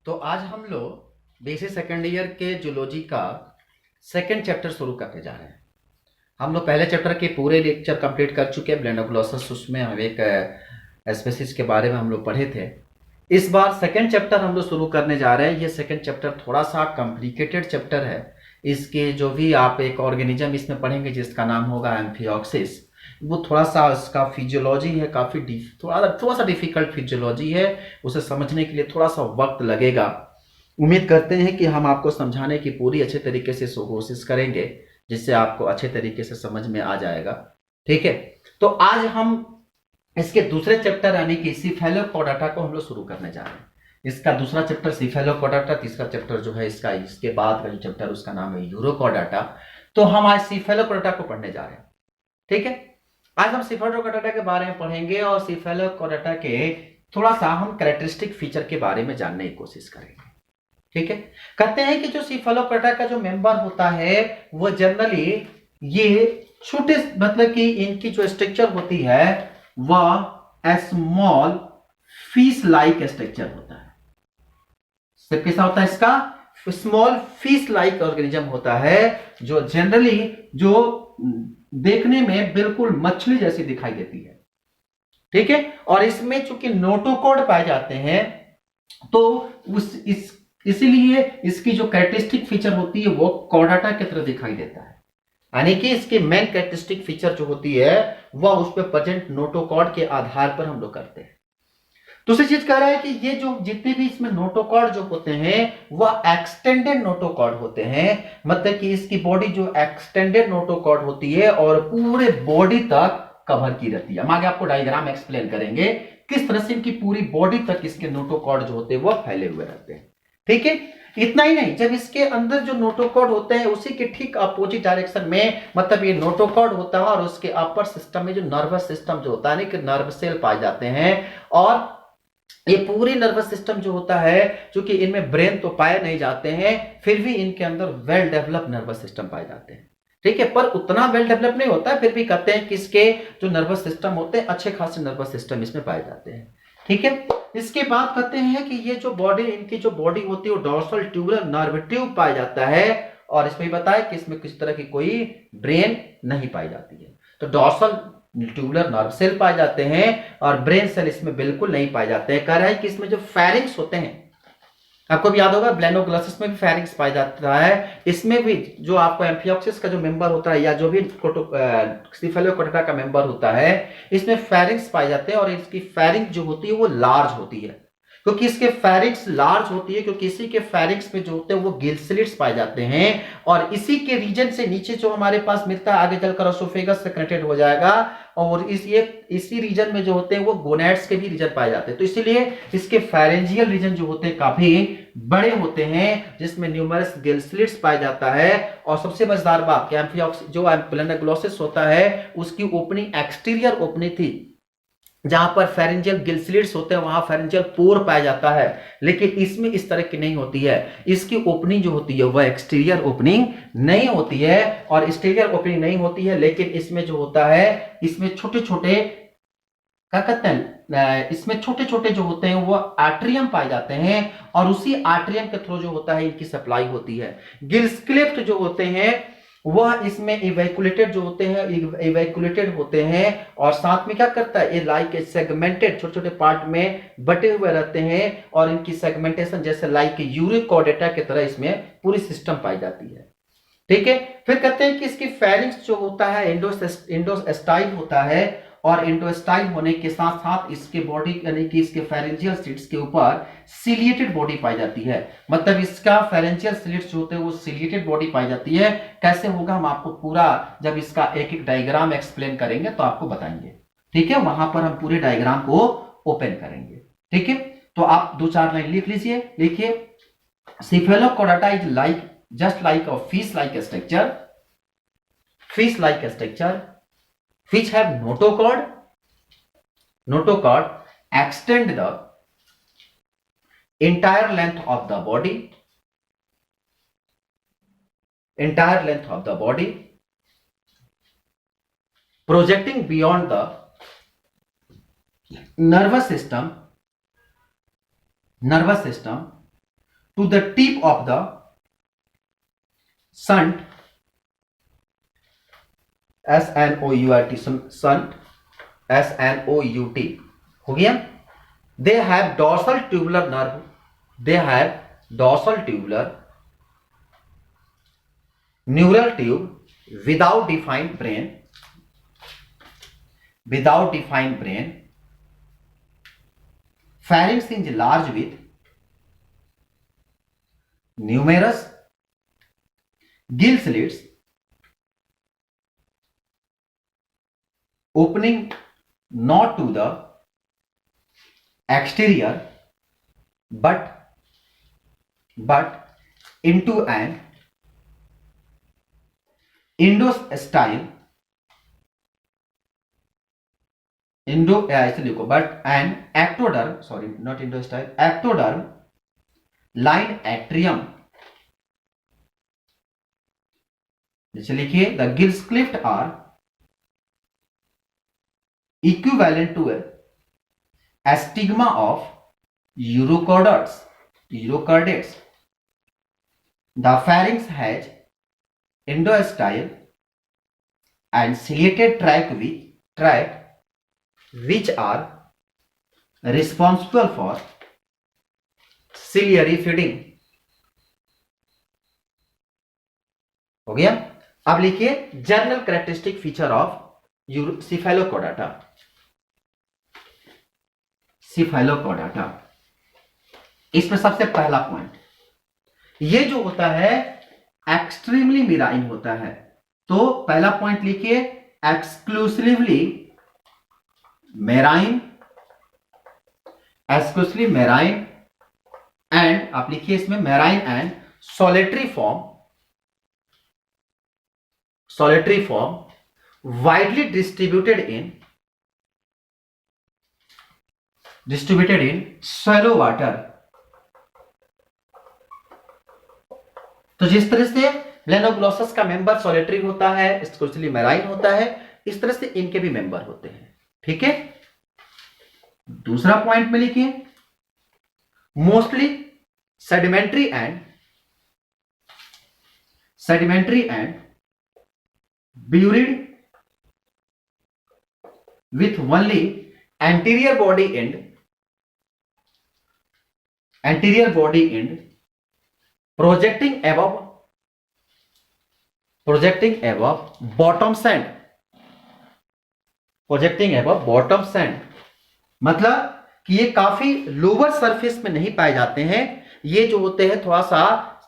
तो आज हम लोग बीएससी सेकेंड ईयर के जूलॉजी का सेकेंड चैप्टर शुरू करने जा रहे हैं। हम लोग पहले चैप्टर के पूरे लेक्चर कंप्लीट कर चुके हैं, ब्लेंडोग्लॉसस, उसमें हम एक स्पेसीज के बारे में हम लोग पढ़े थे। इस बार सेकेंड चैप्टर हम लोग शुरू करने जा रहे हैं। ये सेकेंड चैप्टर थोड़ा सा कॉम्प्लिकेटेड चैप्टर है। इसके जो भी आप एक ऑर्गेनिज्म इसमें पढ़ेंगे जिसका नाम होगा एम्फिऑक्सिस, वो थोड़ा सा इसका फिजियोलॉजी है, काफ़ी थोड़ा सा डिफिकल्ट फिजियोलॉजी है। उसे समझने के लिए थोड़ा सा वक्त लगेगा। उम्मीद करते हैं कि हम आपको समझाने की पूरी अच्छे तरीके से कोशिश करेंगे, जिससे आपको अच्छे तरीके से समझ में आ जाएगा। ठीक है, तो आज हम इसके दूसरे चैप्टर यानी कि सीफेलोपोडाटा को हम लोग शुरू करने जा रहे हैं। इसका दूसरा चैप्टर सीफेलोपोडाटा, तीसरा चैप्टर जो है इसका इसके बाद का जो चैप्टर उसका नाम है यूरोकोडाटा। तो हम आज सीफेलोपोडाटा को पढ़ने जा रहे हैं। ठीक है, आज हम सीफेलोपोडाटा के बारे में पढ़ेंगे और सीफेलोपोडाटा के थोड़ा सा हम कैरेक्टरिस्टिक फीचर के बारे में जानने की कोशिश करेंगे। ठीक है, कहते हैं कि जो सीफेलोपोडाटा का जो मेंबर होता है वो जनरली ये छोटे, मतलब कि इनकी जो स्ट्रक्चर होती है वह स्मॉल फिश लाइक स्ट्रक्चर होता है। सिर्फ कैसा होता है इसका? स्मॉल फिश लाइक ऑर्गेनिज्म होता है, जो जनरली जो देखने में बिल्कुल मछली जैसी दिखाई देती है। ठीक है, और इसमें चूंकि नोटोकॉर्ड पाए जाते हैं तो इसीलिए इसकी जो कैरेक्टरिस्टिक फीचर होती है वो कॉर्डाटा की तरह दिखाई देता है। यानी कि इसकी मेन कैरेक्टरिस्टिक फीचर जो होती है वह उस पर प्रेजेंट नोटोकॉर्ड के आधार पर हम लोग करते हैं। दूसरी चीज कह रहा है कि ये जो जितने भी इसमें नोटोकॉर्ड जो होते हैं वह एक्सटेंडेड नोटोकॉर्ड होते हैं। मतलब कि इसकी बॉडी जो एक्सटेंडेड नोटोकॉर्ड होती है और पूरे बॉडी तक कवर की रहती है। हम आगे आपको डायग्राम एक्सप्लेन करेंगे किस तरह से इनकी पूरी बॉडी तक इसके नोटोकॉर्ड जो होते हैं वह फैले हुए रहते हैं। ठीक है, इतना ही नहीं, जब इसके अंदर जो नोटोकॉर्ड होते हैं उसी के ठीक अपोजिट डायरेक्शन में, मतलब ये नोटोकॉर्ड होता है और उसके अपर सिस्टम में जो नर्वस सिस्टम जो होता है कि नर्व सेल पाए जाते हैं। और ये पूरी नर्वस सिस्टम जो होता है, क्योंकि इनमें ब्रेन तो पाए नहीं जाते हैं, फिर भी इनके अंदर वेल डेवलप नर्वस सिस्टम पाए जाते हैं। ठीक है, पर उतना वेल डेवलप नहीं होता है, फिर भी कहते हैं कि इसके जो नर्वस सिस्टम होते हैं अच्छे खासे नर्वस सिस्टम इसमें पाए जाते हैं। ठीक है, इसके बाद कहते हैं कि ये जो बॉडी, इनकी जो बॉडी होती है वो डॉर्सल ट्यूबुलर नर्व ट्यूब पाया जाता है। और इसमें बताया कि इसमें किस तरह की कोई ब्रेन नहीं पाई जाती है। तो डॉर्सल ट्यूबुलर नर्व सेल पाए जाते हैं और ब्रेन सेल इसमें बिल्कुल नहीं पाए जाते हैं। कह रहा है कि इसमें जो फेरिंग्स होते हैं, आपको भी याद होगा ब्लेनोग्लॉसिस में भी फेरिंग्स पाया जाता है, इसमें भी जो आपको एम्फिऑक्सिस का जो मेंबर होता है या जो भी सीफेलोपोडाटा का मेंबर होता है, इसमें फेरिंग्स पाए जाते हैं। और इसकी फेरिंग जो होती है वो लार्ज होती है। क्योंकि इसके फेरिंग्स लार्ज होती है क्योंकि इसी के फेरिंग्स में जो होते हैं वो गिल स्लिट्स पाए जाते हैं। और इसी के रीजन से नीचे जो हमारे पास मिलता है आगे चलकर एसोफेगस से कनेक्टेड हो जाएगा। और इसी रीजन में जो होते हैं वो गोनैड्स के भी रीजन पाए जाते हैं। तो इसीलिए इसके फेरेंजियल रीजन जो होते हैं काफी बड़े होते हैं, जिसमें न्यूमरस गिल स्लिट्स पाया जाता है। और सबसे मजेदार बात कि एम्फिऑक्सिस जो ब्लेनोग्लॉसिस होता है उसकी ओपनिंग एक्सटीरियर ओपनिंग थी, जहां पर फेरेंजियल गिल स्लिट्स होते हैं वहां फेरेंजियल पोर पाया जाता है। लेकिन इसमें इस तरह की नहीं होती है, इसकी ओपनिंग जो होती है वह एक्सटीरियर ओपनिंग नहीं होती है। और एक्सटीरियर ओपनिंग नहीं होती है, लेकिन इसमें जो होता है इसमें छोटे छोटे क्या कहते हैं, इसमें छोटे छोटे जो होते हैं वो आर्ट्रियम पाए जाते हैं। और उसी आर्ट्रियम के थ्रू जो होता है इनकी सप्लाई होती है। गिल्स क्लिफ्ट जो होते हैं वह इसमें इवैक्यूलेटेड जो होते हैं, इवैक्यूलेटेड होते हैं। और साथ में क्या करता है, ये लाइक सेगमेंटेड छोटे छोटे पार्ट में बटे हुए रहते हैं। और इनकी सेगमेंटेशन जैसे लाइक यूरिकोडेटा की तरह इसमें पूरी सिस्टम पाई जाती है। ठीक है, फिर कहते हैं कि इसकी फेरिंग्स जो होता है इंडोस्टाइल होता है। और इंडोस्टाइल होने के साथ साथ इसके बॉडी यानी कि इसके फेरेंजियल स्लिट्स के ऊपर सिलिएटेड बॉडी पाई जाती है। मतलब इसका फेरेंजियल स्लिट्स जो होते हैं वो सिलिएटेड बॉडी पाई जाती है। कैसे होगा हम आपको पूरा जब इसका एक एक डायग्राम एक्सप्लेन करेंगे तो आपको बताएंगे। ठीक है, वहां पर हम पूरे डायग्राम को ओपन करेंगे। ठीक है, तो आप दो चार लाइन लिख लीजिए। लिखिए, cephalochordata is like just like a fish-like structure, which have notochord extend the entire length of the body, projecting beyond the nervous system to the tip of the sunt, SNOUT, sunt, SNOUT, हो गया। They have dorsal tubular nerve, they have dorsal tubular neural tube without defined brain, without defined brain, pharynx is large with numerous gill slits opening not to the exterior but into an ऐसे लिखो, but an ectoderm, sorry not Indo-style, ectoderm line atrium, जैसे लिखिए the gill slits are equivalent to a stigma of Urochordates. The pharynx has endostyle and ciliated tract which are responsible for ciliary feeding. हो गया। अब लिखिए general characteristic feature of सिफेलोकॉर्डाटा। सिफेलोकॉर्डाटा, इसमें सबसे पहला point, ये जो होता है एक्सट्रीमली मिराइन होता है। तो पहला पॉइंट लिखिए exclusively marine, exclusively marine and, आप लिखिए इसमें marine and solitary form widely distributed in shallow water। तो जिस तरह से ब्लेनोग्लोसस का मेंबर सोलिटरी होता है, एक्सक्लूसिवली मेराइन होता है, इस तरह से इनके भी मेंबर होते हैं। ठीक है। दूसरा पॉइंट में लिखिए mostly sedimentary and buried with only anterior body end projecting above bottom sand, मतलब कि ये काफी लोअर सरफेस में नहीं पाए जाते हैं। ये जो होते हैं थोड़ा सा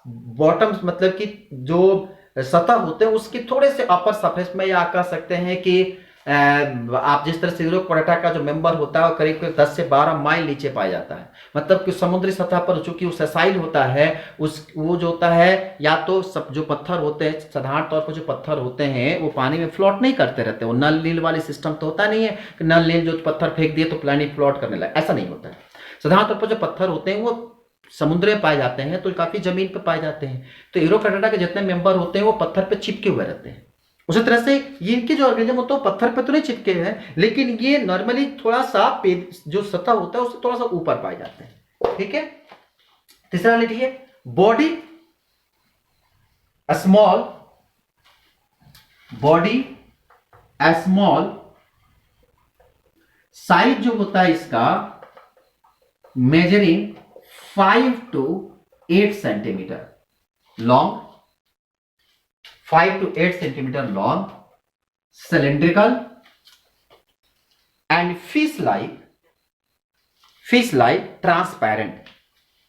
बॉटम, मतलब कि जो सतह होते हैं उसकी थोड़े से अपर सरफेस में, या कह सकते हैं कि आप जिस तरह से यूरोकोर्डाटा का जो मेंबर होता है करीब करीब 10 से 12 माइल नीचे पाया जाता है। मतलब कि समुद्री सतह पर चूंकि सेसाइल होता है, वो जो होता है, या तो सब जो पत्थर होते हैं, साधारण तौर पर जो पत्थर होते हैं वो पानी में फ्लोट नहीं करते रहते। वो नल नील वाली सिस्टम तो होता नहीं है कि नल नील जो पत्थर फेंक दिए तो पानी फ्लोट करने लगे, ऐसा नहीं होता है। साधारण तौर पर जो पत्थर होते हैं वो समुद्र में पाए जाते हैं, तो काफी जमीन पर पाए जाते हैं। तो यूरोकोर्डाटा के जितने मेंबर होते हैं वो पत्थर पे चिपके हुए रहते हैं। उसी तरह से ये इनके जो ऑर्गेनिज्म होते हैं पत्थर पे तो नहीं चिपके हुए हैं, लेकिन ये नॉर्मली थोड़ा सा जो सतह होता है उससे थोड़ा सा ऊपर पाए जाते हैं। ठीक है। तीसरा लिखिए बॉडी स्मॉल साइज जो होता है इसका measuring 5 to 8 centimetre long, 5 to 8 centimetre long, cylindrical and fish like transparent.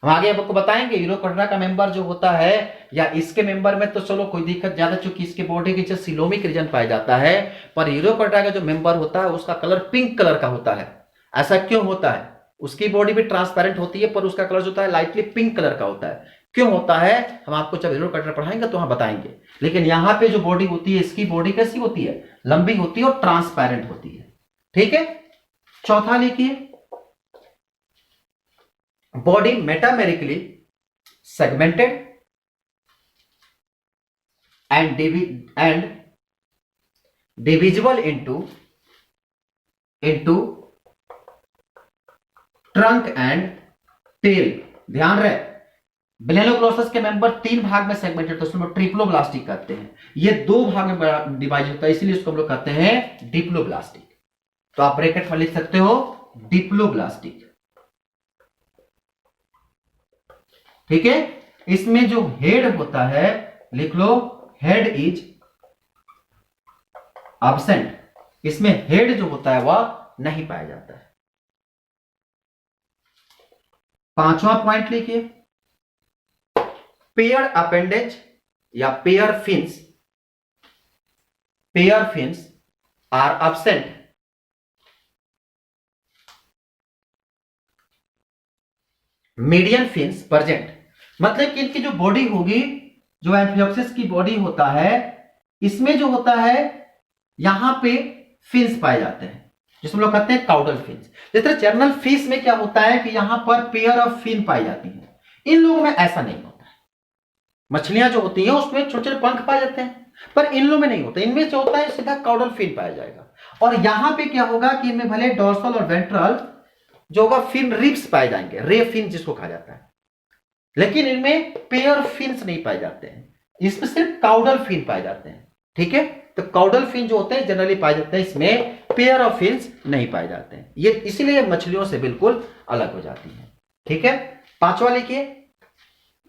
हम आगे आपको बताएंगे यूरोकोर्डाटा का मेंबर जो होता है या इसके मेंबर में तो चलो कोई दिक्कत ज्यादा, चूंकि इसके बॉडी के नीचे सिलोमिक रीजन पाया जाता है, पर यूरोकोर्डाटा का जो मेंबर होता है उसका कलर पिंक कलर का होता है। ऐसा क्यों होता है? उसकी बॉडी भी ट्रांसपेरेंट होती है पर उसका कलर जो होता है लाइटली पिंक कलर का होता है। क्यों होता है हम आपको जब यूरोकोर्डाटा पढ़ाएंगे तो हम बताएंगे। लेकिन यहां पे जो बॉडी होती है इसकी बॉडी कैसी होती है? लंबी होती है और ट्रांसपेरेंट होती है। ठीक है। चौथा लिखिए body metamerically segmented and divisible into trunk and tail. ध्यान रहे ब्लेनोग्लोसस के मेंबर 3 भाग में सेगमेंटेड, तो उसमें ट्रिप्लोब्लास्टिक कहते हैं। ये 2 भाग में डिवाइड होता है, इसीलिए इसको हम लोग कहते हैं डिप्लोब्लास्टिक। तो आप ब्रैकेट में लिख सकते हो डिप्लोब्लास्टिक। ठीक है, इसमें जो हेड होता है लिख लो, हेड इज एब्सेंट। इसमें हेड जो होता है वह नहीं पाया जाता है। 5वां पॉइंट लिखिए, पेयर अपेंडेज या pair fins are absent median fins present. मतलब कि इनकी जो बॉडी होगी, जो एम्फियोक्सिस की बॉडी होता है, इसमें जो होता है यहां पे फिन्स पाए जाते हैं, जिसमें लोग कहते हैं काउडल फिन्स। जिस तरह जर्नल फिश में क्या होता है कि यहां पर पेयर ऑफ फिन पाई जाती है, इन लोगों में ऐसा नहीं होता है। मछलियां जो होती हैं उसमें छोटे छोटे पंख पाए जाते हैं, पर इन लोगों में नहीं होता। इनमें जो होता है सीधा काउडल फिन पाया जाएगा। और यहां पे क्या होगा कि इनमें भले डोर्सल और वेंट्रल जो होगा फिन रिब्स पाए जाएंगे, रे फिन जिसको कहा जाता है, लेकिन इनमें पेयर फिन्स नहीं पाए जाते हैं, इसमें सिर्फ काउडल फिन पाए जाते हैं। ठीक है, तो काउडल फिन जो होते हैं जनरली पाए जाते हैं, इसमें पेयर ऑफ फिन्स नहीं पाए जाते हैं। ये इसीलिए मछलियों से बिल्कुल अलग हो जाती है। ठीक है, 5वां लिखिए,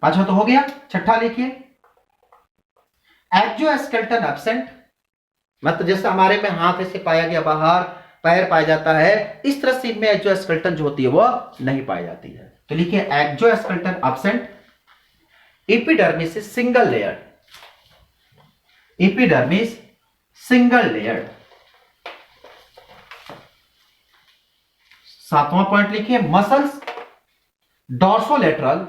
5वां तो हो गया। 6ठा लिखिए, एक्सोस्केलेटन एब्सेंट। मतलब जैसे हमारे में हाथ ऐसे पाया गया बाहर, पैर पाया जाता है, इस तरह से इनमें एक्सोस्केलेटन जो होती है वह नहीं पाई जाती है। तो लिखिए exoskeleton absent. Epidermis single layer, epidermis single layer. 7वां पॉइंट लिखिए, muscles dorsolateral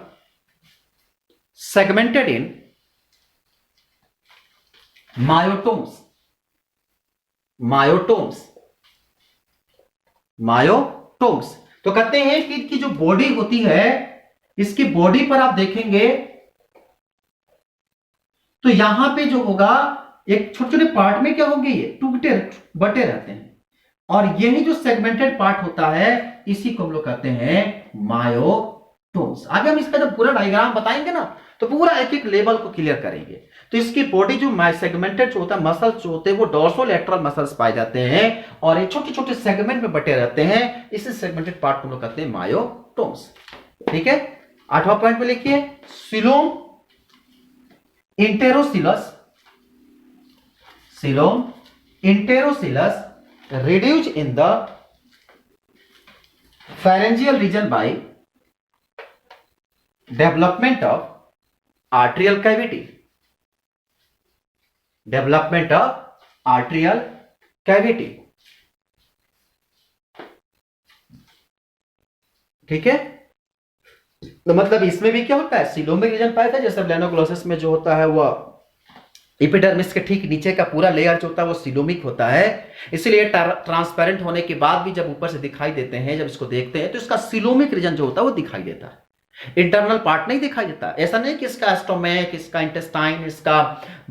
segmented in myotomes. Myotomes तो कहते हैं कि इनकी जो बॉडी होती है, इसकी बॉडी पर आप देखेंगे तो यहां पे जो होगा एक छोटे छोटे पार्ट में क्या होंगे, ये टूटे बटे रहते हैं, और यही जो सेगमेंटेड पार्ट होता है इसी को हम लोग कहते हैं मायोटोम्स। आगे हम इसका जब पूरा डायग्राम बताएंगे ना, तो पूरा एक एक लेवल को क्लियर करेंगे। तो इसकी बॉडी जो सेगमेंटेड जो होता है, मसल्स जो होते हैं वो डोर्सोलेटरल मसल्स पाए जाते हैं, और ये छोटे छोटे सेगमेंट में बटे रहते हैं, इसी सेगमेंटेड पार्ट को हम लोग कहते हैं मायोटोम्स। ठीक है, 8वां पॉइंट पे लिखिए, coelom enterocoelous, coelom enterocoelous reduced in the pharyngeal region by development of arterial cavity, development of arterial cavity। ठीक है, तो मतलब इसमें भी क्या होता है, सिलोमिक रीजन पाया था, जैसे ब्लेनोग्लोसस में जो होता है वह एपिडर्मिस के ठीक नीचे का पूरा लेयर जो होता है वो सिलोमिक होता है, इसलिए ट्रांसपेरेंट होने के बाद भी जब ऊपर से दिखाई देते हैं, जब इसको देखते हैं तो इसका सिलोमिक रीजन जो होता है वो दिखाई देता है, इंटरनल पार्ट नहीं दिखाई देता। ऐसा नहीं कि इसका स्टोमैक, इसका इंटेस्टाइन, इसका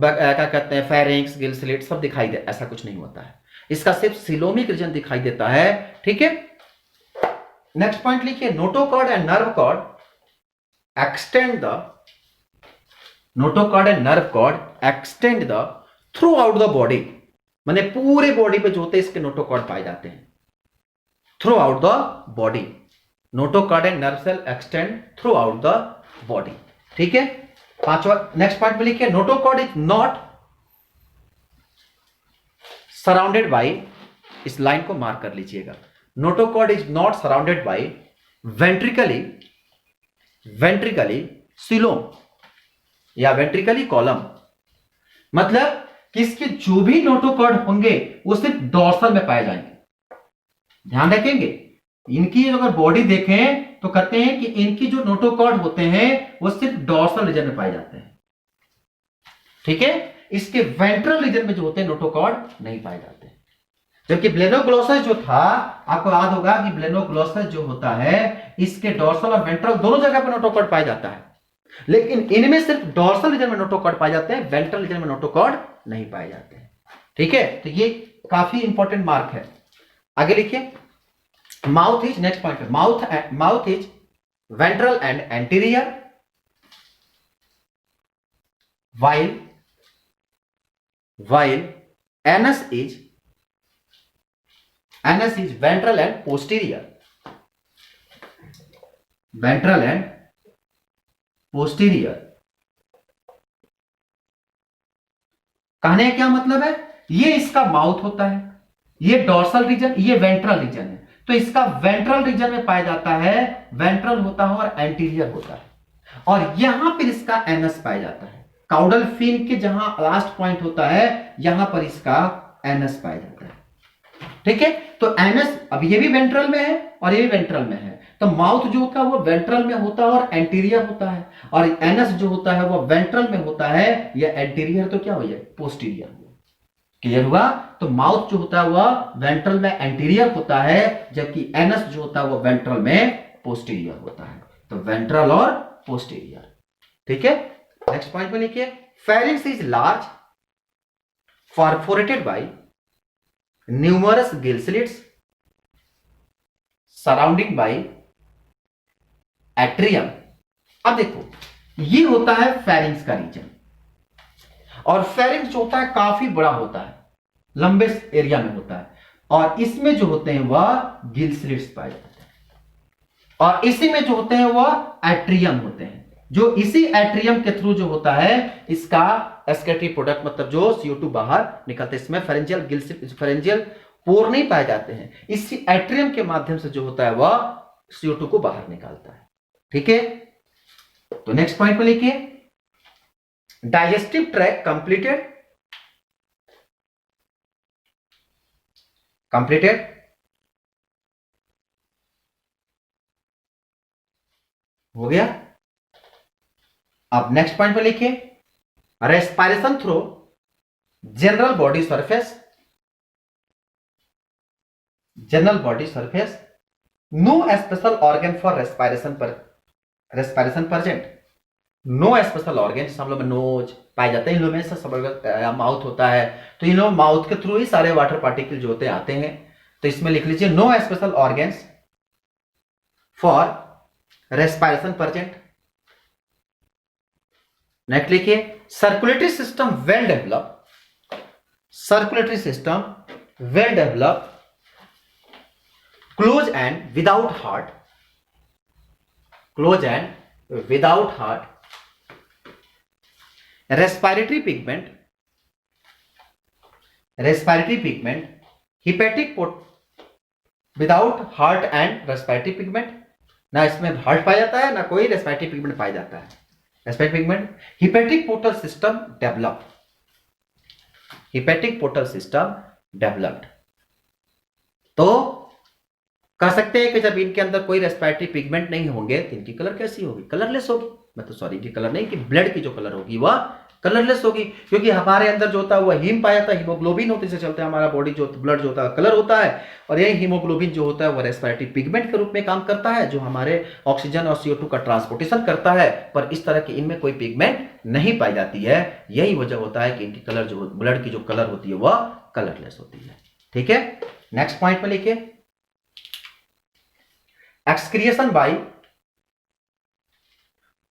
क्या कहते हैं फेरिंक्स, गिल स्लिट सब दिखाई दे, ऐसा कुछ नहीं होता है, इसका सिर्फ सिलोमिक रीजन दिखाई देता है। ठीक है, नेक्स्ट पॉइंट लिखिए, notochord and nerve cord extend the, notochord and nerve cord extend the throughout the body. माने पूरे बॉडी पे जो होते हैं इसके नोटोकॉर्ड पाए जाते हैं, throughout the body. Notochord and nerve cell extend throughout the body. ठीक है, 5वां नेक्स्ट पॉइंट में लिखिए, notochord is not surrounded by, इस लाइन को मार्क कर लीजिएगा, notochord is not surrounded by ventrally coelom या वेंट्रिकली कॉलम। मतलब कि इसके जो भी नोटोकॉर्ड होंगे वो सिर्फ डोर्सल में पाए जाएंगे। ध्यान रखेंगे, इनकी अगर बॉडी देखें तो कहते हैं कि इनकी जो नोटोकॉर्ड होते हैं वो सिर्फ डोर्सल रीजन में पाए जाते हैं। ठीक है, इसके वेंट्रल रीजन में जो होते हैं नोटोकॉर्ड नहीं पाए जाते। जबकि ब्लेनोग्लोसस जो था, आपको याद होगा कि ब्लेनोग्लोसस जो होता है इसके डोर्सल और वेंट्रल दोनों जगह पर नोटोकॉर्ड पाया जाता है, लेकिन इनमें सिर्फ डोर्सल रीजन में नोटोकॉर्ड पाए जाते हैं, वेंट्रल रीजन में नोटोकॉर्ड नहीं पाए जाते हैं। ठीक है, तो ये काफी इंपॉर्टेंट मार्क है। आगे लिखिए, mouth is, next point, mouth is ventral and anterior, while anus is ventral and posterior. Ventral and posterior. कहने का क्या मतलब है, ये इसका माउथ होता है, ये डॉर्सल रीजन, ये वेंट्रल रीजन है, तो इसका वेंट्रल रीजन में पाया जाता है, वेंट्रल होता है और एंटीरियर होता है, और यहां पर इसका एनस पाया जाता है। काउडल फिन के जहां लास्ट पॉइंट होता है यहां पर इसका एनस पाया जाता है। ठीक है, तो एनस अब ये भी वेंट्रल में है और ये भी वेंट्रल में है, तो माउथ जो होता है वो वेंट्रल में होता है और एंटीरियर होता है, और एनस जो होता है वो वेंट्रल में होता है या एंटीरियर, तो क्या हो जाए, पोस्टीरियर। क्लियर हुआ? तो माउथ जो होता है वह वेंट्रल में एंटीरियर होता है, जबकि एनस जो होता है वो वेंट्रल में पोस्टीरियर होता है। तो वेंट्रल और पोस्टीरियर। ठीक है, नेक्स्ट पॉइंट में लिखिए, pharynx is large, perforated by numerous gill slits surrounding by atrium. अब देखो, ये होता है फेरिंक्स का रीजन, और फेरिंक्स जो होता है काफी बड़ा होता है, लंबे एरिया में होता है, और इसमें जो होते हैं वह गिल स्लिट्स पाए जाते हैं, और इसी में जो होते हैं वह एट्रियम होते हैं, जो इसी एट्रियम के थ्रू जो होता है इसका एस्केटरी प्रोडक्ट, मतलब जो CO2 बाहर निकलते हैं। इसमें फेरेंजियल पोर नहीं पाए जाते हैं, इसी एट्रियम के माध्यम से जो होता है वह CO2 को बाहर निकालता है। ठीक है, तो नेक्स्ट पॉइंट में लिखिए, डाइजेस्टिव ट्रैक्ट कंप्लीटेड हो गया। अब नेक्स्ट पॉइंट पे लिखिए, respiration through general body surface, no special organ for respiration present. No special organ, जैसे हम लोग में नोज पाए जाते हैं, इन लोग में सब माउथ होता है, तो इन लोग माउथ के थ्रू ही सारे वाटर पार्टिकल जो होते हैं आते हैं। तो इसमें लिख लीजिए, no special organs for respiration present. Next लिखिए, circulatory system well develop, close and without heart, respiratory pigment, hepatic without heart and respiratory pigment, ना इसमें हार्ट पाया जाता है ना कोई रेस्पिरेटरी पिगमेंट पाया जाता है। Respiratory pigment, hepatic portal system developed. तो कह सकते हैं कि जब इनके अंदर कोई रेस्पिरेटरी पिगमेंट नहीं होंगे तो इनकी कलर कैसी होगी, कलरलेस होगी। मतलब सॉरी, इनकी कलर नहीं, कि ब्लड की जो कलर होगी वह कलरलेस होगी, क्योंकि हमारे अंदर जो होता है वह हीम पाया जाता है, हीमोग्लोबिन होते से चलते हैं, हमारा बॉडी जो ब्लड जो होता है कलर होता है, और यही हीमोग्लोबिन जो होता है वह रेस्पिरेटरी पिगमेंट के रूप में काम करता है, जो हमारे ऑक्सीजन और CO2 का ट्रांसपोर्टेशन करता है। पर इस तरह की इनमें कोई पिगमेंट नहीं पाई जाती है, यही वजह होता है कि इनकी कलर जो ब्लड की जो कलर होती है वह कलरलेस होती है। ठीक है, नेक्स्ट पॉइंट में लिखिए, एक्सक्रिएशन बाय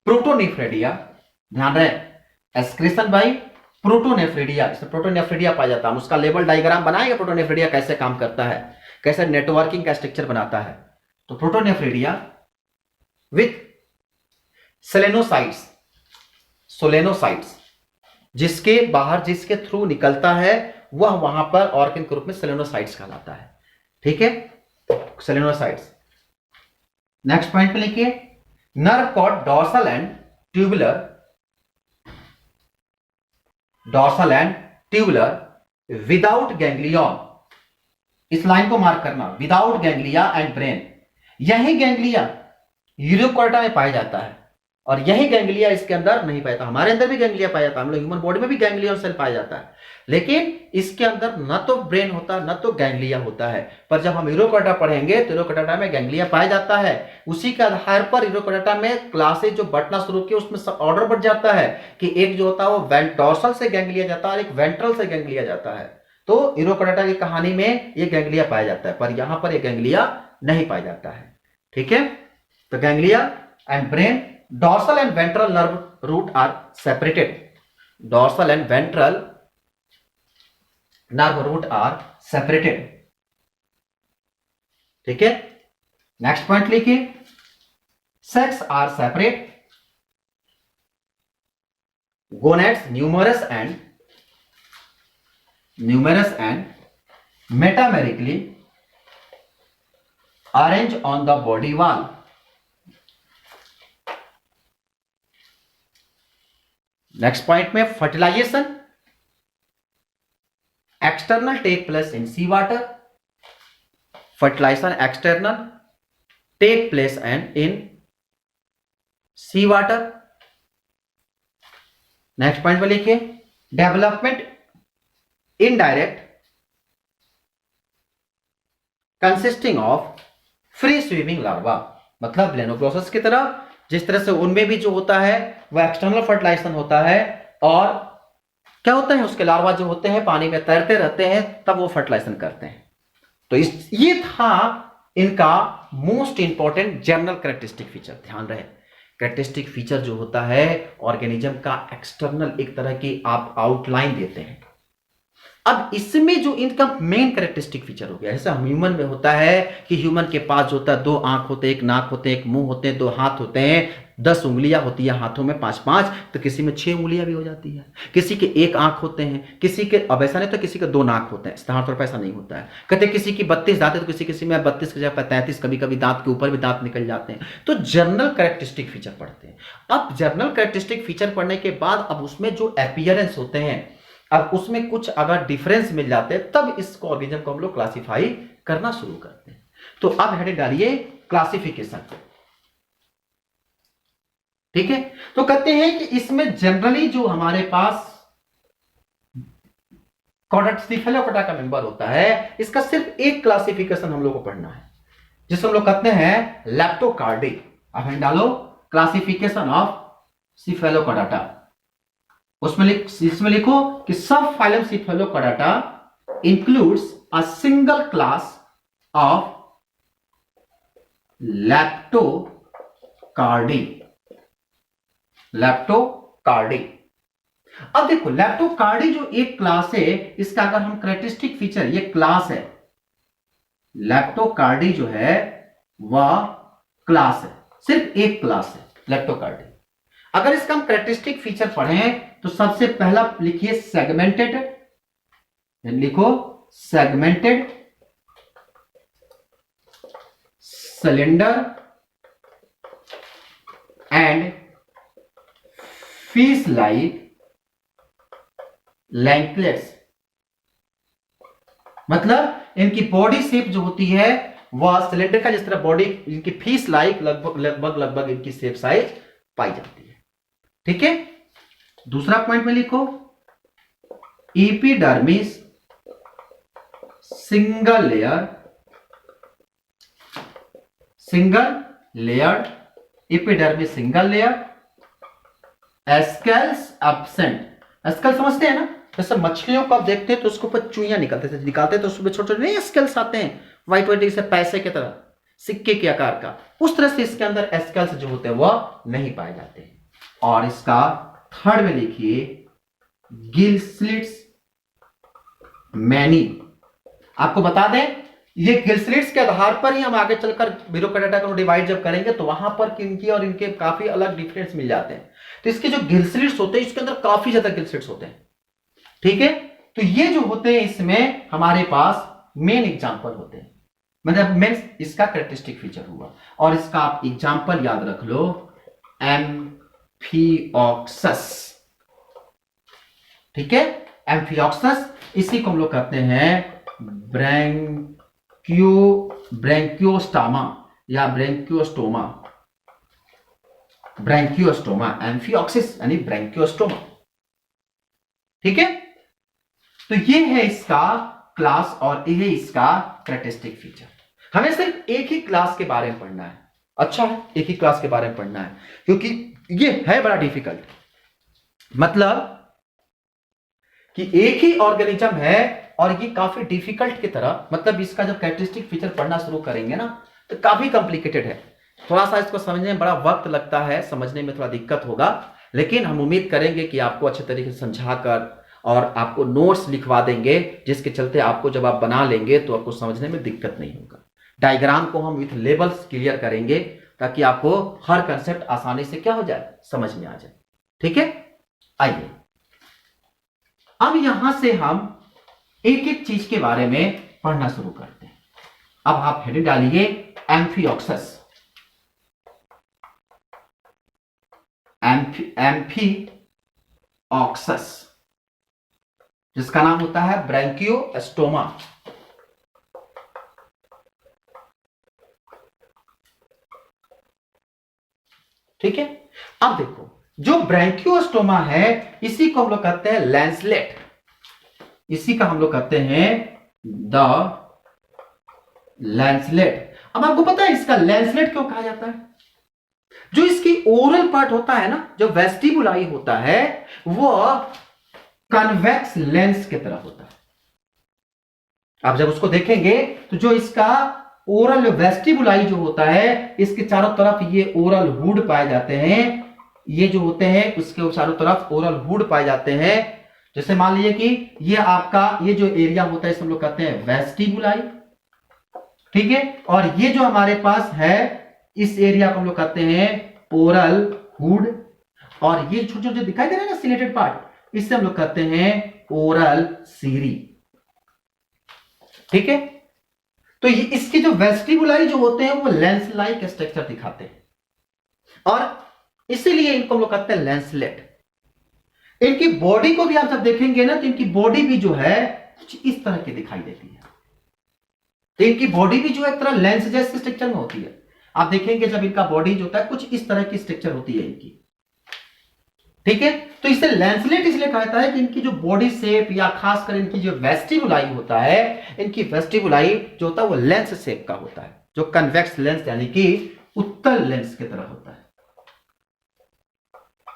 प्रोटोनेफ्रेडिया। ध्यान रहे, एक्सक्रीशन बाय प्रोटोनेफ्रेडिया, इसमें प्रोटोनेफ्रेडिया पाया जाता है। हम उसका लेवल डायग्राम बनाएंगे, प्रोटोनेफ्रेडिया कैसे काम करता है, कैसे नेटवर्किंग का स्ट्रक्चर बनाता है। तो प्रोटोनेफ्रेडिया विथ सोलेनोसाइट्स, जिसके बाहर जिसके थ्रू निकलता है वह वहां पर ऑर्गन के रूप में सेलेनोसाइट्स कहलाता है। ठीक है, सेलेनोसाइट्स। नेक्स्ट पॉइंट पे लिखिए, nerve cord dorsal and tubular without ganglion. इस लाइन को मार्क करना, विदाउट गैंग्लिया एंड ब्रेन। यही गैंग्लिया यूरोकोर्टा में पाया जाता है, और यही गैंग्लिया इसके अंदर नहीं पाया जाता। हमारे अंदर भी गैंग्लिया पाया जाता है, हम लोग ह्यूमन बॉडी में भी गैंग्लियन सेल पाया जाता है, लेकिन इसके अंदर न तो ब्रेन होता है न तो गैंग्लिया होता है। पर जब हम यूरोकोर्टा पढ़ेंगे तो यूरोकोर्टा में गैंग्लिया पाया जाता है। उसी के आधार पर यूरोकोर्टा में क्लासेज जो बंटना शुरू किए उसमें सब ऑर्डर बढ़ जाता है कि एक जो होता है वो डॉर्सल से गैंग्लिया जाता है और एक वेंट्रल से गैंग्लिया जाता है। तो यूरोकोर्टा की कहानी में ये गैंग्लिया पाया जाता है, पर यहां पर ये गैंग्लिया नहीं पाया जाता है। ठीक है, तो ganglia and brain, dorsal and ventral nerve root are separated. Dorsal and ventral nerve root are separated. ठीक है, नेक्स्ट पॉइंट लिखिए, sex are separate, gonads numerous and metamerically arranged on the body wall. Next point में fertilization external take place in sea water, fertilization external take place and in sea water. Next point में लिखिए, development indirect consisting of free swimming larva, मतलब Balanoglossus की तरह जिस तरह से उनमें भी जो होता है वह एक्सटर्नल फर्टिलाइजेशन होता है, और क्या होता है उसके लार्वा जो होते हैं पानी में तैरते रहते हैं तब वो फर्टिलाइजेशन करते हैं। तो ये था इनका most important general characteristic feature. ध्यान रहे, कैरेक्टरिस्टिक फीचर जो होता है ऑर्गेनिज्म का एक्सटर्नल एक तरह की आप आउटलाइन देते हैं। अब इसमें जो इनका मेन कैरेक्टरिस्टिक फीचर हो गया, जैसे ह्यूमन में होता है कि ह्यूमन के पास जो होता है 2 आंख होते हैं, 1 नाक होते हैं, 1 मुंह होते हैं, 2 हाथ होते हैं, 10 उंगलियां होती है हाथों में 5-5, तो किसी में 6 उंगलियां भी हो जाती है, किसी के 1 आंख होते हैं, किसी के अब ऐसा नहीं तो किसी के 2 नाक होते हैं, साधारण तौर पर ऐसा नहीं होता है। कहते किसी की 32 दांत है तो किसी में 32 की जगह 33, कभी कभी दांत के ऊपर भी दांत निकल जाते हैं। तो जनरल कैरेक्टरिस्टिक फीचर पढ़ते हैं। अब जनरल कैरेक्टरिस्टिक फीचर पढ़ने के बाद अब उसमें जो अपीयरेंस होते हैं, अब उसमें कुछ अगर डिफरेंस मिल जाते हैं तब इसको ऑर्गेनिज्म को हम लोग क्लासिफाई करना शुरू करते हैं। तो अब हेडिंग डालिए क्लासिफिकेशन। ठीक है, तो कहते हैं कि इसमें जनरली जो हमारे पास कॉर्डेट्सिफेलोपोडा का मेंबर होता है, इसका सिर्फ एक क्लासिफिकेशन हम लोग को पढ़ना है जिसे हम लोग कहते हैं लेप्टोकार्डी। अब हेडिंग डालो क्लासिफिकेशन ऑफ सिफेलोपोडाटा। इसमें लिखो कि subphylum cephalochordata includes a single class of leptocardii. अब देखो लैप्टोकार्डी जो एक क्लास है, इसका अगर हम कैरेक्टरिस्टिक फीचर, ये क्लास है, लैप्टोकार्डी जो है वह क्लास है, सिर्फ एक क्लास है लैप्टोकार्डी। अगर इसका हम कैरेक्टरिस्टिक फीचर पढ़ें तो सबसे पहला लिखिए सेगमेंटेड, लिखो segmented, cylinder and fish like lancelets. मतलब इनकी बॉडी शेप जो होती है वह सिलेंडर का, जिस तरह बॉडी इनकी फिश लाइक लगभग इनकी शेप साइज पाई जाती है। ठीक है, दूसरा पॉइंट में लिखो epidermis single layer, epidermis single layer, scales absent. Scale समझते हैं ना, जैसे मछलियों को आप देखते हैं तो उसके ऊपर चुइयां निकलते हैं तो उसमें छोटे छोटे नहीं स्केल्स आते हैं, व्हाइट व्हाइट जैसे पैसे की तरह, सिक्के के आकार का, उस तरह से इसके अंदर स्केल्स जो होते हैं वह नहीं पाए जाते हैं। और इसका थर्ड में लिखिए गिल स्लिट्स मैनी। आपको बता दें ये गिल स्लिट्स के आधार पर ही हम आगे चलकर बिरोकाडाटा को डिवाइड जब करेंगे तो वहां पर इनकी और इनके काफी अलग डिफरेंस मिल जाते हैं। तो इसके जो गिल स्लिट्स होते हैं इसके अंदर काफी ज्यादा गिल स्लिट्स होते हैं। ठीक है, तो ये जो होते हैं इसमें हमारे पास मेन एग्जांपल होते हैं, मतलब मेन इसका कैरेक्टरिस्टिक फीचर हुआ। और इसका आप एग्जांपल याद रख लो, एम्फिओक्सस। ठीक है, एम्फिओक्सस, इसी को हम लोग कहते हैं ब्रैंकियोस्टोमा या ब्रैंकियोस्टोमा, एम्फिओक्सिस यानी ब्रैंकियोस्टोमा। ठीक है, तो ये है इसका क्लास और ये है इसका कैरेक्टरिस्टिक फीचर। हमें सिर्फ एक ही क्लास के बारे में पढ़ना है। अच्छा है, एक ही क्लास के बारे में पढ़ना है क्योंकि ये है बड़ा डिफिकल्ट, मतलब कि एक ही ऑर्गेनिज्म है और ये काफी डिफिकल्ट की तरह, मतलब इसका जब कैरेक्टरिस्टिक फीचर पढ़ना शुरू करेंगे ना तो काफी कॉम्प्लिकेटेड है, थोड़ा सा इसको समझने में बड़ा वक्त लगता है, समझने में थोड़ा दिक्कत होगा, लेकिन हम उम्मीद करेंगे कि आपको अच्छे तरीके से समझाकर और आपको नोट्स लिखवा देंगे, जिसके चलते आपको जब आप बना लेंगे तो आपको समझने में दिक्कत नहीं होगा। डायग्राम को हम विथ लेबल्स क्लियर करेंगे ताकि आपको हर कंसेप्ट आसानी से क्या हो जाए, समझ में आ जाए। ठीक है, आइए अब यहां से हम एक एक चीज के बारे में पढ़ना शुरू करते हैं। अब आप हेडिंग डालिए एम्फिऑक्सस। एम्फिऑक्सस जिसका नाम होता है ब्रैंकियोस्टोमा। ठीक है, अब देखो जो ब्रैंकियोस्टोमा है इसी को हम लोग कहते हैं लैंसलेट। इसी का हम लोग कहते हैं द लैंसलेट। अब आपको पता है इसका लैंसलेट क्यों कहा जाता है? जो इसकी ओरल पार्ट होता है ना, जो वेस्टिबुलाई होता है, वो कन्वेक्स लेंस की तरह होता है। आप जब उसको देखेंगे तो जो इसका ओरल वेस्टिबुलाई जो होता है, इसके चारों तरफ ये ओरल हुड पाए जाते हैं। ये जो होते हैं उसके चारों तरफ ओरल हुड पाए जाते हैं। जैसे मान लीजिए कि ये आपका ये जो एरिया होता है इसे हम लोग कहते हैं वेस्टिबुलाई। ठीक है, और ये जो हमारे पास है इस एरिया को हम लोग कहते हैं ओरल हुड। और ये छोटे छोटे दिखाई दे रहे हैं ना सिलेटेड पार्ट, इससे हम लोग कहते हैं ओरल सीरी। ठीक है, तो ये इसके जो वेस्टिबुलाई जो होते हैं वो लेंस लाइक स्ट्रक्चर दिखाते हैं और इसीलिए इनको हम लोग कहते हैं लेंसलेट। इनकी बॉडी को भी आप जब देखेंगे ना तो इनकी बॉडी भी जो है कुछ इस तरह की दिखाई देती है। तो इनकी बॉडी भी जो है एक तरह लेंस जैसे स्ट्रक्चर में होती है। आप देखेंगे जब इनका बॉडी जो होता है कुछ इस तरह की स्ट्रक्चर होती है इनकी। ठीक है, तो इसे लेंसलेट इसलिए कहता है कि इनकी जो बॉडी शेप या खासकर इनकी जो वेस्टिबुलाई होता है, इनकी वेस्टिबुलाई जो होता है वो लेंस शेप का होता है, जो कन्वेक्स लेंस यानी कि उत्तल लेंस की तरह होता है।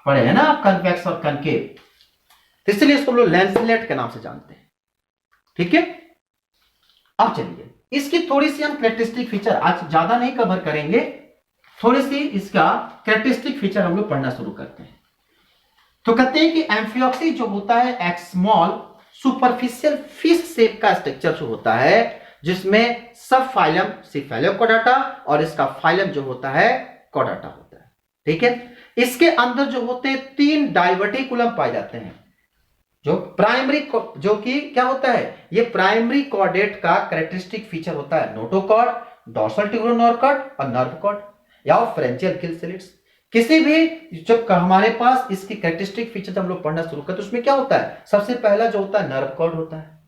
पढ़े हैं ना आप कन्वेक्स और कनकेव, तो इसलिए इसको लोग लेंसलेट के नाम से जानते हैं। ठीक है, अब चलिए इसकी थोड़ी सी हम कैरेक्टरिस्टिक फीचर आज ज्यादा नहीं कवर करेंगे, थोड़ी सी इसका कैरेक्टरिस्टिक फीचर हम लोग पढ़ना शुरू करते हैं। तो कहते हैं कि एम्फिऑक्सी जो होता है एक स्मॉल सुपरफिशियल फिश शेप का स्ट्रक्चर जो होता है, जिसमें सब फाइलम सिफेलोकोडाटा और इसका फाइलम जो होता है कोडाटा होता है। ठीक है, इसके अंदर जो होते हैं 3 डाइवर्टिकुलम पाए जाते हैं, जो प्राइमरी जो कि क्या होता है, ये प्राइमरी कॉर्डेट का कैरेक्टरिस्टिक फीचर होता है नोटोकॉर्ड, डॉर्सल ट्यूबुलर नर्व और नर्व कॉर्ड या फ्रेंचियल गिल स्लिट्स। किसी भी जब हमारे पास इसकी कैरेक्टरिस्टिक फीचर जब हम लोग पढ़ना शुरू करते हैं तो उसमें क्या होता है, सबसे पहला जो होता है नर्व कॉर्ड होता है।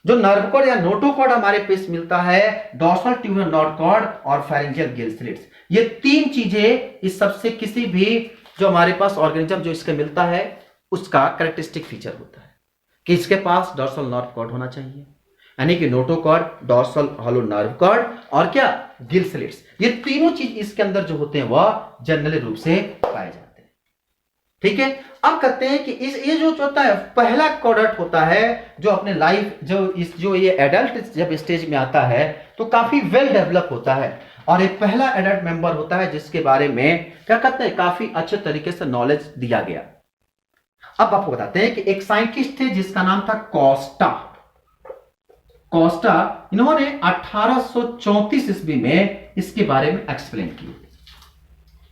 जो नर्व कॉर्ड या नोटोकॉर्ड हमारे पास मिलता है, डॉर्सल ट्यूबुलर नर्व कॉर्ड और फेरेंजियल गिल स्लिट्स, ये 3 चीजें इस सबसे किसी भी जो हमारे पास ऑर्गेनिज्म जो इसके मिलता है उसका कैरेक्टरिस्टिक फीचर होता है कि इसके पास डॉर्सल नर्व कॉर्ड होना चाहिए, यानी कि notochord, dorsal hollow nerve cord और क्या गिल स्लिट्स। ये तीनों चीज इसके अंदर जो होते हैं वह जनरली रूप से पाए जाते हैं। ठीक है, अब कहते हैं कि ये जो होता है पहला कॉर्डेट होता है जो अपने लाइफ जो ये एडल्ट जब स्टेज में आता है तो काफी वेल डेवलप होता है और एक पहला एडल्ट मेंबर होता है जिसके बारे में क्या कहते हैं काफी अच्छे तरीके से नॉलेज दिया गया। अब आपको बताते हैं कि एक साइंटिस्ट थे जिसका नाम था कोस्टा। इन्होंने 1834 ईस्वी में इसके बारे में एक्सप्लेन किया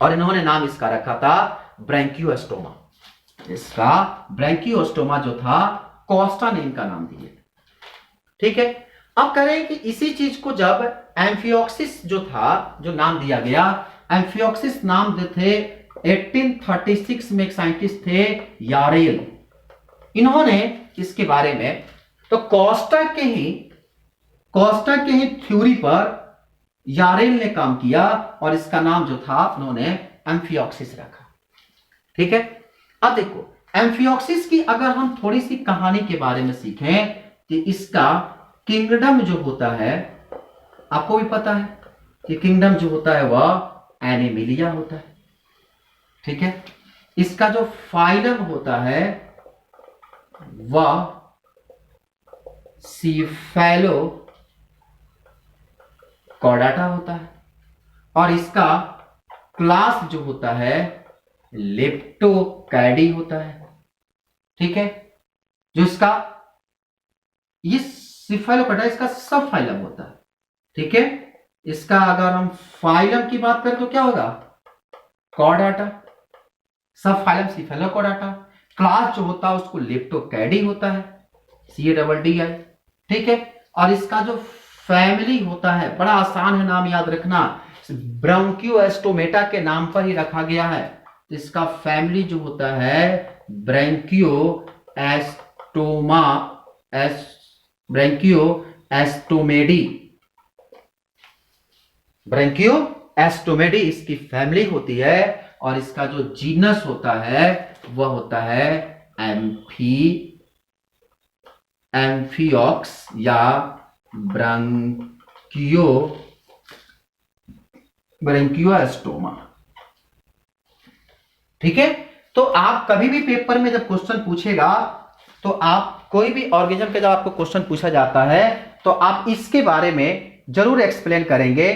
और इन्होंने नाम इसका रखा था ब्रैंकियोस्टोमा। इसका ब्रैंकियोस्टोमा जो था कोस्टा ने इनका नाम दिया। ठीक है, अब कह रहे हैं कि इसी चीज को जब एम्फिऑक्सिस जो था, जो नाम दिया गया, एम्फिऑक्सिस नाम थे 1836 में एक साइंटिस्ट थे यारेल। इन्होंने इसके बारे में तो कोस्टा के ही थ्योरी पर यारेल ने काम किया और इसका नाम जो था उन्होंने एम्फिऑक्सिस रखा। ठीक है, अब देखो एम्फिऑक्सिस की अगर हम थोड़ी सी कहानी के बारे में सीखें कि इसका किंगडम जो होता है, आपको भी पता है कि किंगडम जो होता है वह एनिमिलिया होता है। ठीक है, इसका जो फाइलम होता है वह सिफेलो कॉर्डाटा होता है और इसका क्लास जो होता है लेप्टोकैडी होता है, ठीक है, जो इसका ये सिफाइलोपोडा इसका सब फाइलम होता है, ठीक है। इसका अगर हम फाइलम की बात करें तो क्या होगा, कॉर्डाटा, सब फाइलम सिफाइलोकॉर्डाटा। क्लास जो होता है उसको लेप्टोकैडी होता है, CADDI, ठीक है। और इसका जो फैमिली होता है, बड़ा आसान है नाम याद रखना, ब्रोंकियोएस्टोमेटा के नाम पर ही रखा गया है। इसका फैमिली जो होता है ब्रोंकियोएस्टोमा ब्रोंकियोएस्टोमेडी, ब्रोंकियोएस्टोमेडी इसकी फैमिली होती है। और इसका जो जीनस होता है वह होता है एम्फिऑक्स या ब्रोंकियोएस्टोमा, ठीक है। तो आप कभी भी पेपर में जब क्वेश्चन पूछेगा, तो आप कोई भी ऑर्गेनिज्म के जब आपको क्वेश्चन पूछा जाता है तो आप इसके बारे में जरूर एक्सप्लेन करेंगे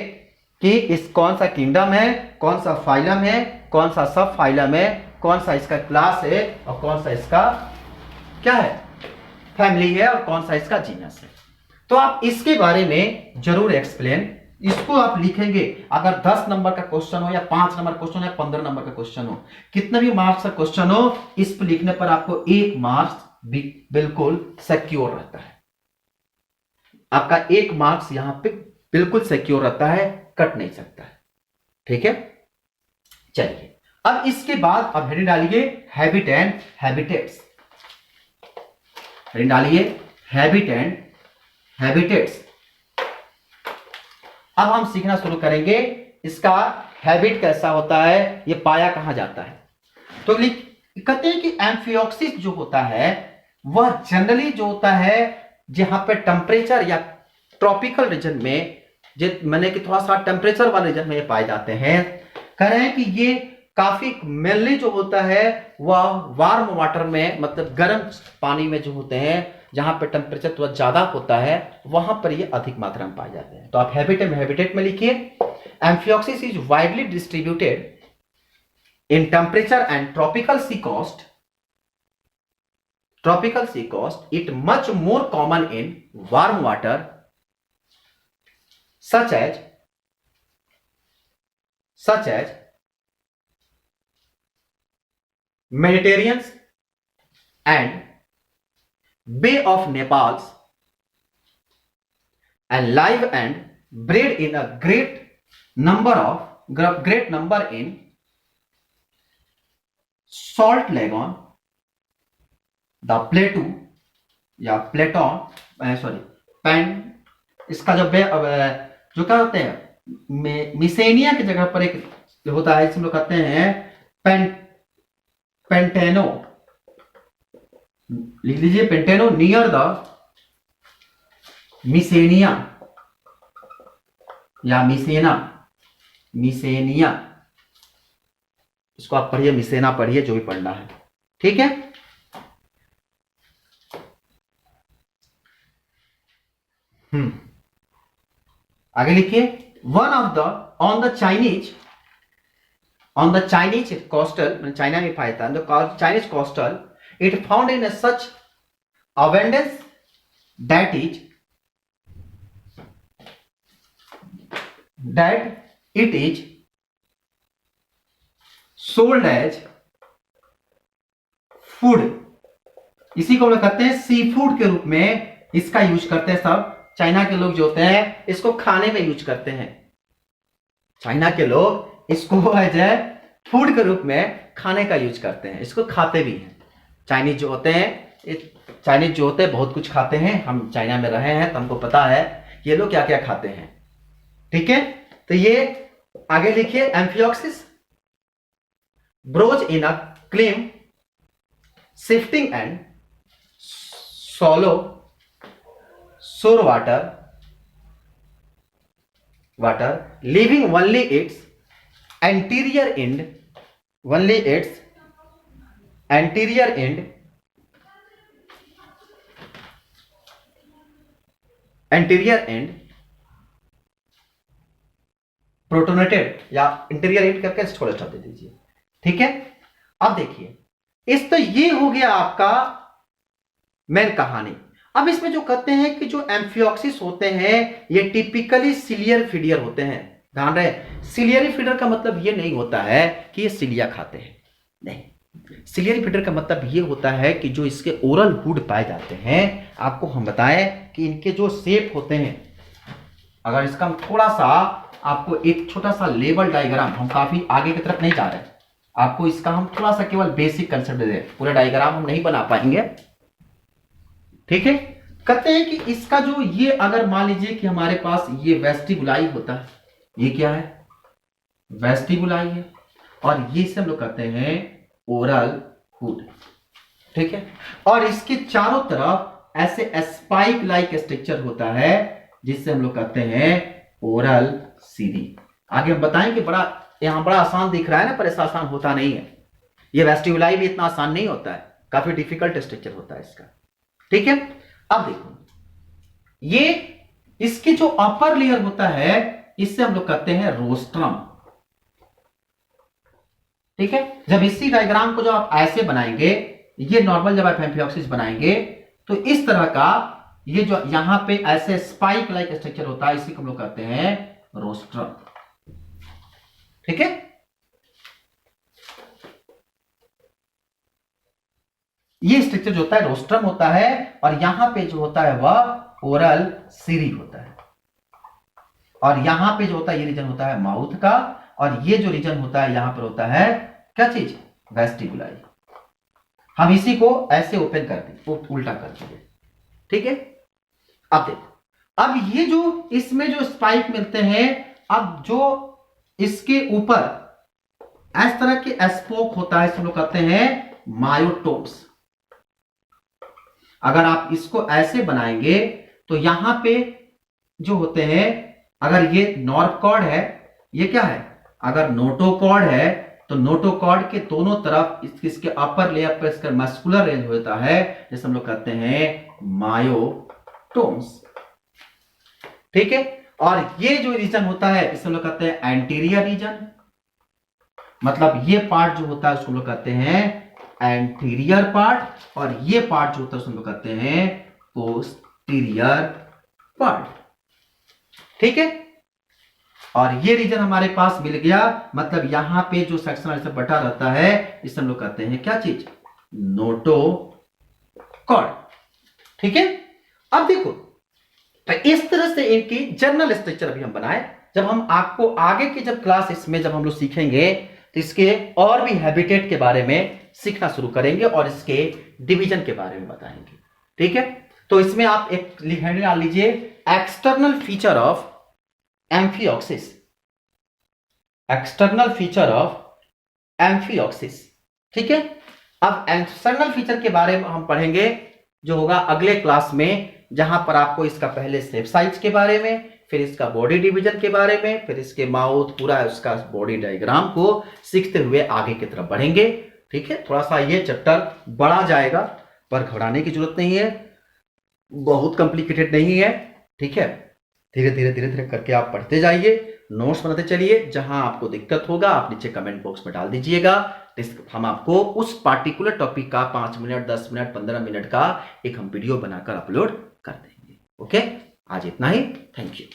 कि इस कौन सा किंगडम है, कौन सा फाइलम है, कौन सा सब फाइलम है, कौन सा इसका क्लास है, और कौन सा इसका क्या है, फैमिली है, और कौन सा इसका जीनस है। तो आप इसके बारे में जरूर एक्सप्लेन, इसको आप लिखेंगे। अगर 10 नंबर का क्वेश्चन हो या 5 नंबर क्वेश्चन हो या 15 नंबर का क्वेश्चन हो, कितना भी मार्क्स का क्वेश्चन हो, इस पर लिखने पर आपको 1 मार्क्स बिल्कुल सिक्योर रहता है। आपका 1 मार्क्स यहां पे बिल्कुल सिक्योर रहता है, कट नहीं सकता है, ठीक है। चलिए अब इसके बाद अब हेडिंग डालिए हैबिट एंड हैबिटेट्स, हेडिंग डालिए हैबिट एंड हैबिटेट्स। अब हम सीखना शुरू करेंगे इसका हैबिट कैसा होता है, ये पाया कहां जाता है। तो कहते हैं कि एम्फिऑक्सिस जो होता है वह जनरली जो होता है जहां पे टेम्परेचर या ट्रॉपिकल रीजन में, मैंने कि थोड़ा सा टेम्परेचर वाले रीजन में पाए जाते हैं। कह रहे हैं कि ये काफी मेनली जो होता है वह वार्म वाटर में, मतलब गर्म पानी में जो होते हैं, जहां पे टेम्परेचर थोड़ा ज्यादा होता है वहां पर ये अधिक मात्रा में पाए जाते हैं। तो आप हैबिटेट में लिखिए, amphioxus is widely distributed in temperature and tropical sea coast, it much more common in warm water such as Mediterranean and Bay of Nepal, and live and bred in a great number in salt lagoon, the plateau या प्लेटॉन, इसका जो क्या होते हैं मिसेनिया की जगह पर एक होता है, इसमें लोग कहते हैं पेंटेनो, लिख लीजिए पेंटेनो, नियर द मिसेनिया या मिसेनिया, इसको आप पढ़िए, मिसेना पढ़िए, जो भी पढ़ना है, ठीक है। आगे लिखिए, one of the on the Chinese coastal, China में पाया था, Chinese coastal, it found in such abundance that it is sold as food. इसी को हम लोग कहते हैं सी फूड के रूप में इसका यूज करते हैं। सब चाइना के लोग जो होते हैं इसको खाने में यूज करते हैं, चाइना के लोग इसको एज ए फूड के रूप में खाने का यूज करते हैं, इसको खाते भी हैं। चाइनीज जो होते हैं बहुत कुछ खाते हैं, हम चाइना में रहे हैं तो हमको पता है ये लोग क्या क्या खाते हैं, ठीक है। तो ये आगे लिखिए, amphioxus grows in a clean, shifting and shallow shore water, leaving only its anterior end protonated या इंटीरियर एंड करके थोड़ा सा दे दीजिए, ठीक है। अब देखिए, इस तो ये हो गया आपका मेन कहानी। अब इसमें जो कहते हैं कि जो एम्फिऑक्सिस होते हैं ये टिपिकली सिलियर फीडर होते हैं। ध्यान रहे, सिलियरी फीडर का मतलब ये नहीं होता है कि ये सिलिया खाते हैं, नहीं। सिलियरी फीडर का मतलब ये होता है कि जो इसके ओरल हुड पाए जाते हैं, आपको हम बताएं कि इनके जो शेप होते हैं, अगर इसका हम थोड़ा सा आपको एक छोटा सा लेवल डायग्राम, हम काफी आगे की तरफ नहीं जा रहे, आपको इसका हम थोड़ा सा केवल बेसिक कंसेप्ट दे दें, पूरा डायग्राम हम नहीं बना पाएंगे, ठीक है। कहते हैं कि इसका जो ये, अगर मान लीजिए कि हमारे पास ये वेस्टिबुलाई होता है, ये क्या है, वेस्टिबुलाई है, और ये से हम लोग कहते हैं ओरल हुड, ठीक है। और इसके चारों तरफ ऐसे स्पाइक लाइक स्ट्रक्चर होता है जिससे हम लोग कहते हैं ओरल सीरी। आगे हम बताएंगे, बड़ा यहां बड़ा आसान दिख रहा है ना, पर ऐसा आसान होता नहीं है। ये वेस्टिबुलाई भी इतना आसान नहीं होता है, काफी डिफिकल्ट स्ट्रक्चर होता है इसका, ठीक है। अब देखो, ये इसकी जो अपर लेयर होता है इससे हम लोग कहते हैं रोस्ट्रम, ठीक है। जब इसी डायग्राम को जो आप ऐसे बनाएंगे, ये नॉर्मल जब आप एम्फिऑक्सिस बनाएंगे तो इस तरह का ये जो यहां पे ऐसे स्पाइक लाइक स्ट्रक्चर होता है, इसी को हम लोग कहते हैं रोस्ट्रम, ठीक है। ये स्ट्रक्चर जो होता है रोस्ट्रम होता है, और यहां पे जो होता है वह ओरल सीरी होता है, और यहां पे जो होता है ये रीजन होता है माउथ का, और ये जो रीजन होता है यहां पर होता है क्या चीज, वेस्टिबुलाई। हम इसी को ऐसे ओपन कर दें, उल्टा कर देंगे, ठीक है। अब देखो, अब ये जो इसमें जो स्पाइक मिलते हैं, अब जो इसके ऊपर इस तरह के स्पोक होता है, इसको लोग कहते हैं मायोटोम्स। अगर आप इसको ऐसे बनाएंगे तो यहां पे जो होते हैं, अगर ये नॉर्व कॉर्ड है, ये क्या है, अगर नोटोकॉर्ड है तो नोटोकॉर्ड के दोनों तरफ इसके अपर लेयर पर इसका मस्कुलर रेंज होता है, जिसे हम लोग कहते हैं मायोटोम्स, ठीक है। और ये जो रीजन होता है इसे हम लोग कहते हैं एंटीरियर रीजन, मतलब ये पार्ट जो होता है उसको हम लोग कहते हैं एंटीरियर पार्ट, और ये पार्ट जो होता है उसको हम लोग कहते हैं पोस्टीरियर पार्ट, ठीक है। और ये रीजन हमारे पास मिल गया, मतलब यहां पे जो सेक्शन ऐसे बटा रहता है इसे हम लोग कहते हैं क्या चीज, नोटोकॉर्ड, ठीक है। अब देखो, तो इस तरह से इनकी जनरल स्ट्रक्चर अभी हम बनाए। जब हम आपको आगे की जब क्लास इसमें जब हम लोग सीखेंगे तो इसके और भी हैबिटेट के बारे में सीखना शुरू करेंगे और इसके डिवीजन के बारे में बताएंगे, ठीक है। तो इसमें आप एक हेडिंग डाल लीजिए, external feature of amphioxus, external feature of amphioxus, ठीक है। अब एक्सटर्नल फीचर के बारे में हम पढ़ेंगे जो होगा अगले क्लास में, जहां पर आपको इसका पहले शेप साइज के बारे में, फिर इसका बॉडी डिवीजन के बारे में, फिर इसके माउथ पूरा उसका बॉडी डायग्राम को सीखते हुए आगे की तरफ बढ़ेंगे, ठीक है। थोड़ा सा ये चैप्टर बढ़ा जाएगा, पर घबराने की जरूरत नहीं है, बहुत कॉम्प्लिकेटेड नहीं है, ठीक है। धीरे धीरे धीरे धीरे करके आप पढ़ते जाइए, नोट्स बनाते चलिए। जहां आपको दिक्कत होगा आप नीचे कमेंट बॉक्स में डाल दीजिएगा, हम आपको उस पार्टिकुलर टॉपिक का 5 मिनट 10 मिनट 15 मिनट का एक हम वीडियो बनाकर अपलोड कर देंगे। ओके, आज इतना ही, थैंक यू।